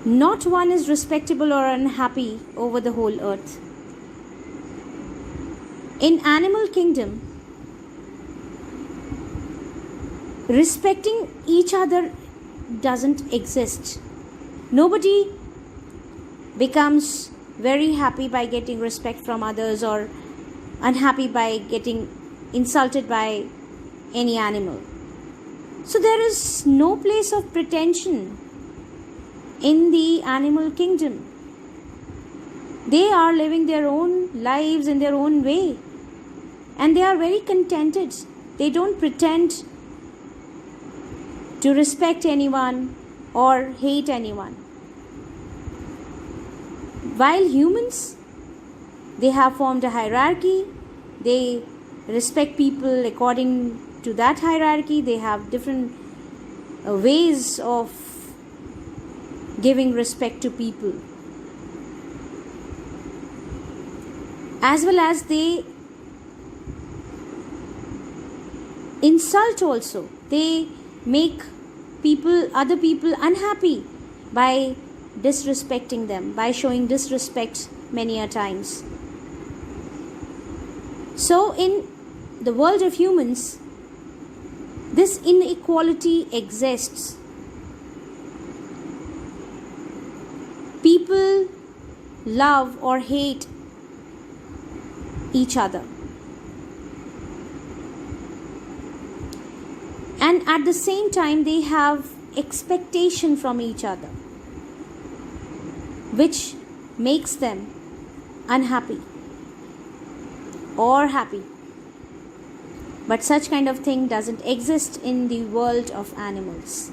Not one is respectable or unhappy over the whole earth. In animal kingdom, respecting each other doesn't exist. Nobody becomes very happy by getting respect from others or unhappy by getting insulted by any animal. So there is no place of pretension in the animal kingdom. They are living their own lives in their own way, and they are very contented. They don't pretend to respect anyone or hate anyone. While humans, they have formed a hierarchy. They respect people according to that hierarchy. They have different ways of giving respect to people, as well as they insult also. They make other people unhappy by disrespecting them, by showing disrespect many a times. So in the world of humans, this inequality exists. People love or hate each other, and at the same time they have expectation from each other, which makes them unhappy or happy. But such kind of thing doesn't exist in the world of animals.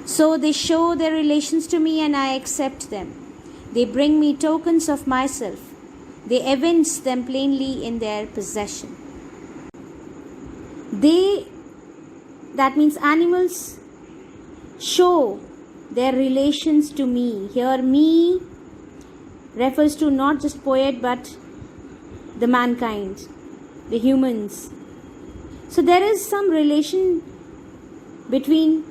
So they show their relations to me and I accept them. They bring me tokens of myself. They evince them plainly in their possession. That means animals show their relations to me. Here me refers to not just poet but the mankind, the humans. So there is some relation between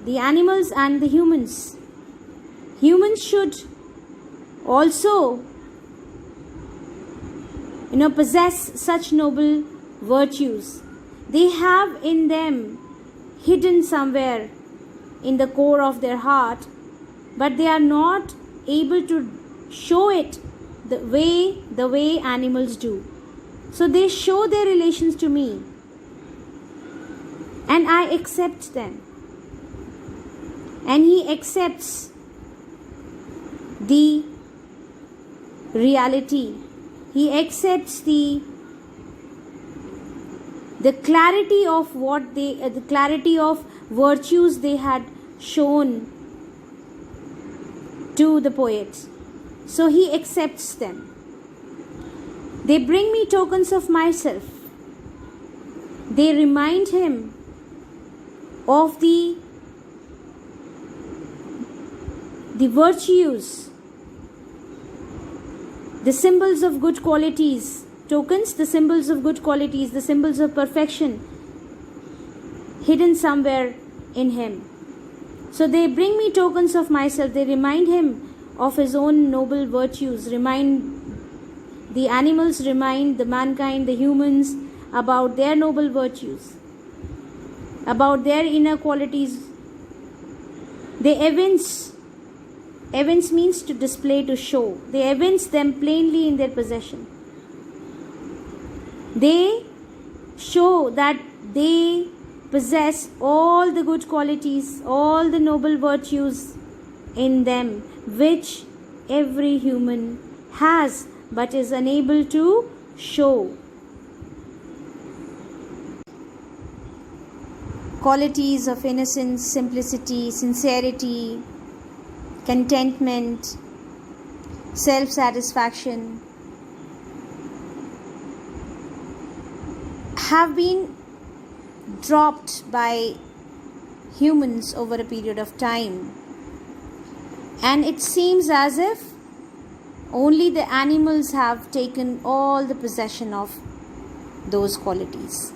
the animals and the humans. Humans should also possess such noble virtues. They have in them, hidden somewhere in the core of their heart, but they are not able to show it the way animals do. So they show their relations to me and I accept them, and he accepts the reality. He accepts the clarity of the clarity of virtues they had shown to the poets. So he accepts them. They bring me tokens of myself. They remind him of the virtues, the symbols of good qualities. Tokens, the symbols of good qualities, the symbols of perfection hidden somewhere in him. So they bring me tokens of myself. They remind him of his own noble virtues, remind the animals, remind the mankind, the humans about their noble virtues, about their inner qualities. They evince means to display, to show. They evince them plainly in their possession. They show that they possess all the good qualities, all the noble virtues in them, which every human has but is unable to show. Qualities of innocence, simplicity, sincerity, contentment, self-satisfaction have been dropped by humans over a period of time, and it seems as if only the animals have taken all the possession of those qualities.